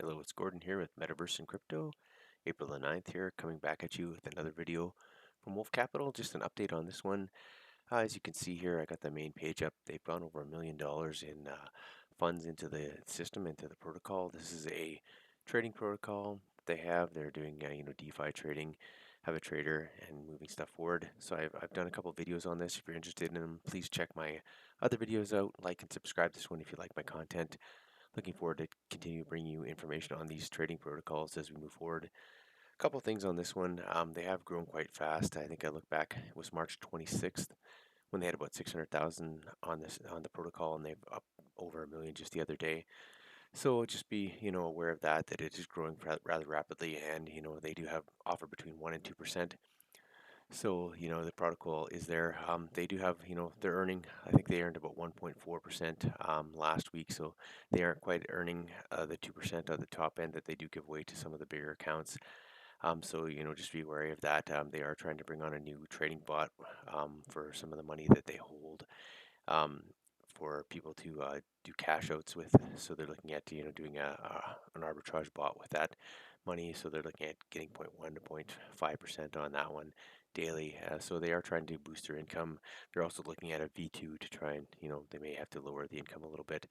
Hello, it's Gordon here with Metaverse and Crypto. April the 9th here, coming back at you with another video from Wolf Capital. Just an update on this one. As you can see here, I got the main page up. They've gone over $1 million in funds into the system, into the protocol. This is a trading protocol they have. They're doing, DeFi trading, have a trader and moving stuff forward. So I've done a couple videos on this. If you're interested in them, please check my other videos out. Like and subscribe to this one if you like my content. Looking forward to continue bringing you information on these trading protocols as we move forward. A couple things on this one. They have grown quite fast. I think I look back, it was March 26th when they had about 600,000 on the protocol, and they've up over a million just the other day. So just be aware of that it is growing rather rapidly, and they do have offer between 1 and 2%. So, the protocol is there. They do have, they're earning, I think they earned about 1.4% last week. So they aren't quite earning the 2% on the top end that they do give away to some of the bigger accounts. So, just be wary of that. They are trying to bring on a new trading bot for some of the money that they hold um, for people to do cash outs with. So they're looking at, doing an arbitrage bot with that money. So they're looking at getting 0.1 to 0.5% on that one daily. So they are trying to boost their income. They're also looking at a V2 to try and, they may have to lower the income a little bit.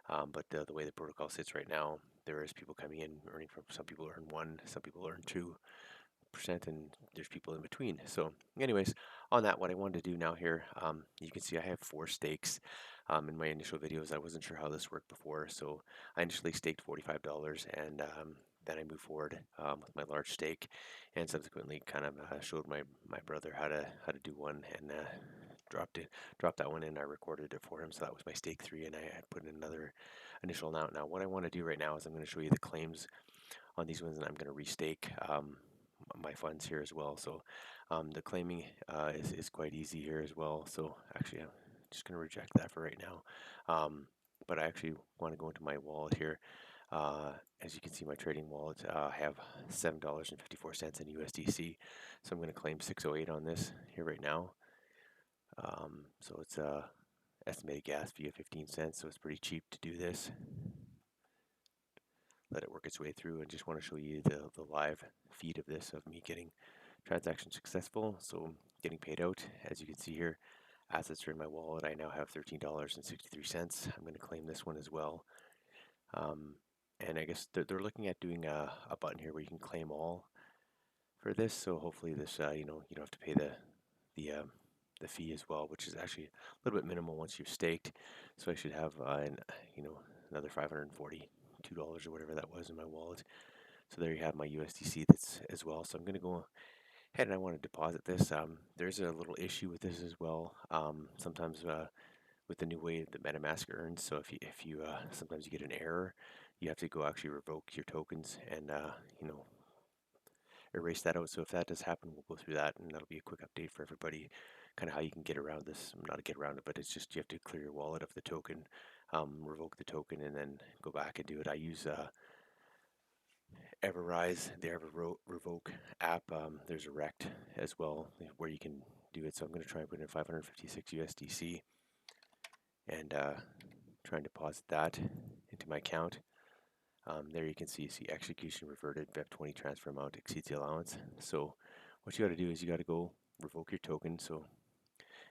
But the way the protocol sits right now, there is people coming in earning from, some people earn 1, some people earn 2%, and there's people in between. So anyways, on that, what I wanted to do now here, you can see I have 4 stakes. In my initial videos, I wasn't sure how this worked before, so I initially staked $45, and then I moved forward with my large stake, and subsequently kind of showed my brother how to do one, and dropped that one in. I recorded it for him, so that was my stake 3, and I had put in another initial amount. Now, what I want to do right now is I'm going to show you the claims on these ones, and I'm going to restake my funds here as well. So the claiming is quite easy here as well. So actually, I'm just going to reject that for right now. But I actually want to go into my wallet here. As you can see, my trading wallet, I have $7.54 in USDC. So I'm going to claim 608 on this here right now. So it's estimated gas fee of 15 cents. So it's pretty cheap to do this. Let it work its way through, and just want to show you the live feed of this, of me getting transaction successful. So getting paid out, as you can see here, assets are in my wallet. I now have $13.63. I'm going to claim this one as well. And I guess they're looking at doing a button here where you can claim all for this. So hopefully this, you don't have to pay the fee as well, which is actually a little bit minimal once you've staked. So I should have another $542 or whatever that was in my wallet. So there you have my USDC that's as well. So I'm going to go ahead and I want to deposit this. There's a little issue with this as well. Sometimes with the new way that MetaMask earns, so if you sometimes you get an error, you have to go actually revoke your tokens and erase that out. So if that does happen, we'll go through that, and that'll be a quick update for everybody, kind of how you can get around this. Not to get around it, but it's just you have to clear your wallet of the token, revoke the token, and then go back and do it. I use Everrise, the Revoke app. There's a Rect as well where you can do it. So I'm going to try and put in 556 USDC and try and deposit that into my account. There you can see execution reverted, BEP20 transfer amount exceeds the allowance. So what you got to do is you got to go revoke your token. So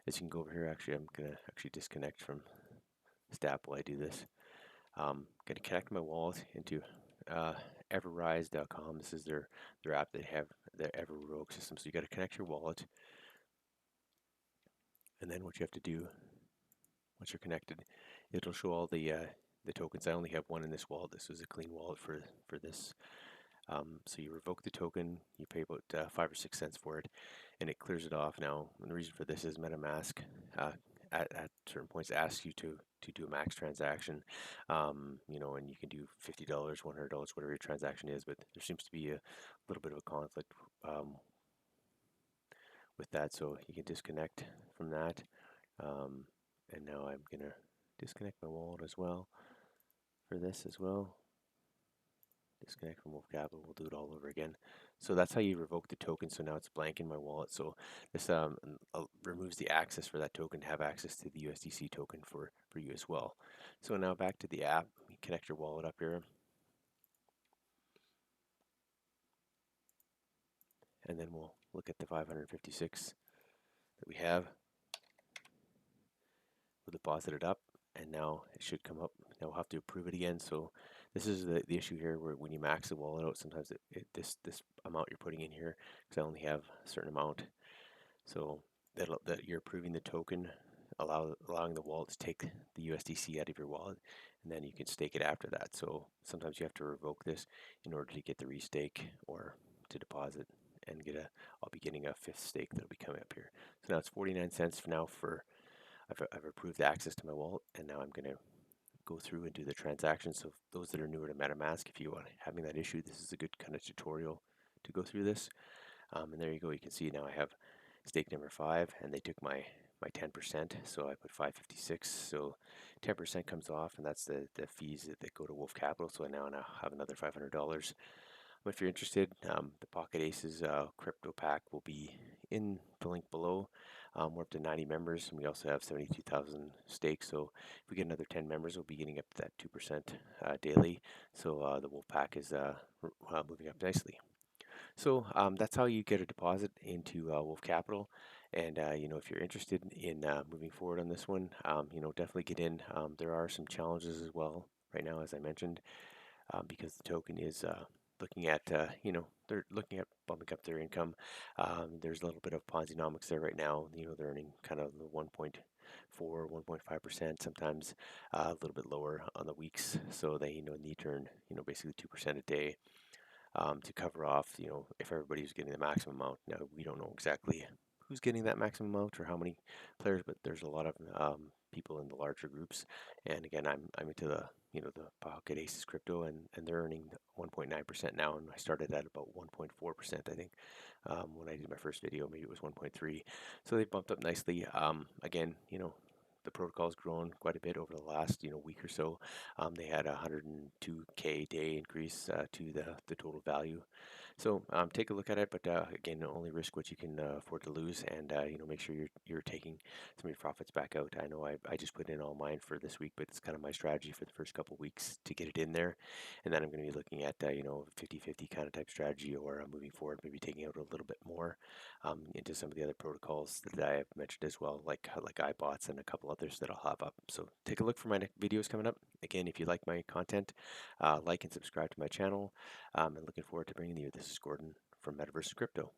as you can go over here, actually I'm going to actually disconnect from Stap while I do this. Going to connect my wallet into everrise.com. This is their app. They have the Everrogue system. So you got to connect your wallet, and then what you have to do once you're connected, it'll show all the tokens. I only have one in this wallet. This was a clean wallet for this. So you revoke the token, you pay about 5 or 6 cents for it, and it clears it off. Now, the reason for this is MetaMask at certain points asks you to do a max transaction, and you can do $50, $100, whatever your transaction is, but there seems to be a little bit of a conflict with that, so you can disconnect from that. And now I'm going to disconnect my wallet as well for this as well. Disconnect from Wolf Capital. We'll do it all over again. So that's how you revoke the token. So now it's blank in my wallet. So this removes the access for that token to have access to the USDC token for you as well. So now back to the app. You connect your wallet up here. and then we'll look at the 556 that we have. We'll deposit it up, and now it should come up. Now we'll have to approve it again. So this is the issue here, where when you max the wallet out, sometimes this amount you're putting in here, because I only have a certain amount, so that you're approving the token, allowing the wallet to take the USDC out of your wallet, and then you can stake it after that. So sometimes you have to revoke this in order to get the restake or to deposit and get a. I'll be getting a fifth stake that'll be coming up here. So now it's 49 cents for now for. I've approved access to my wallet, and now I'm going to go through and do the transaction. So those that are newer to MetaMask, if you are having that issue, this is a good kind of tutorial to go through this. And there you go. You can see now I have stake number 5, and they took my 10%, so I put 556. So 10% comes off, and that's the fees that go to Wolf Capital. So I now have another $500. If you're interested, the pocketaces crypto pack will be in the link below. We're up to 90 members, and we also have 72,000 stakes. So if we get another 10 members, we'll be getting up to that 2% daily. So the wolf pack is moving up nicely. So that's how you get a deposit into Wolf Capital. And if you're interested in moving forward on this one, definitely get in. There are some challenges as well right now, as I mentioned, because the token is looking at, they're looking at bumping up their income. There's a little bit of Ponzi-nomics there right now. They're earning kind of the 1.4, 1.5%, sometimes a little bit lower on the weeks. So they, need to earn, basically 2% a day to cover off, if everybody's getting the maximum amount. Now, we don't know exactly who's getting that maximum amount or how many players, but there's a lot of people in the larger groups. And again, I'm into the the pocketaces crypto, and they're earning 1.9% now, and I started at about 1.4%, I think. When I did my first video, maybe it was 1.3. So they bumped up nicely. Again, the protocol's grown quite a bit over the last week or so. They had a 102K day increase to the total value. So take a look at it, but again, only risk what you can afford to lose, and make sure you're taking some of your profits back out. I know I just put in all mine for this week, but it's kind of my strategy for the first couple weeks to get it in there, and then I'm going to be looking at 50-50 kind of type strategy, or moving forward, maybe taking out a little bit more into some of the other protocols that I have mentioned as well, like iBots and a couple others that I'll have up. So take a look for my next videos coming up. Again, if you like my content, like and subscribe to my channel. And looking forward to bringing you. This is Gordon from Metaverse Crypto.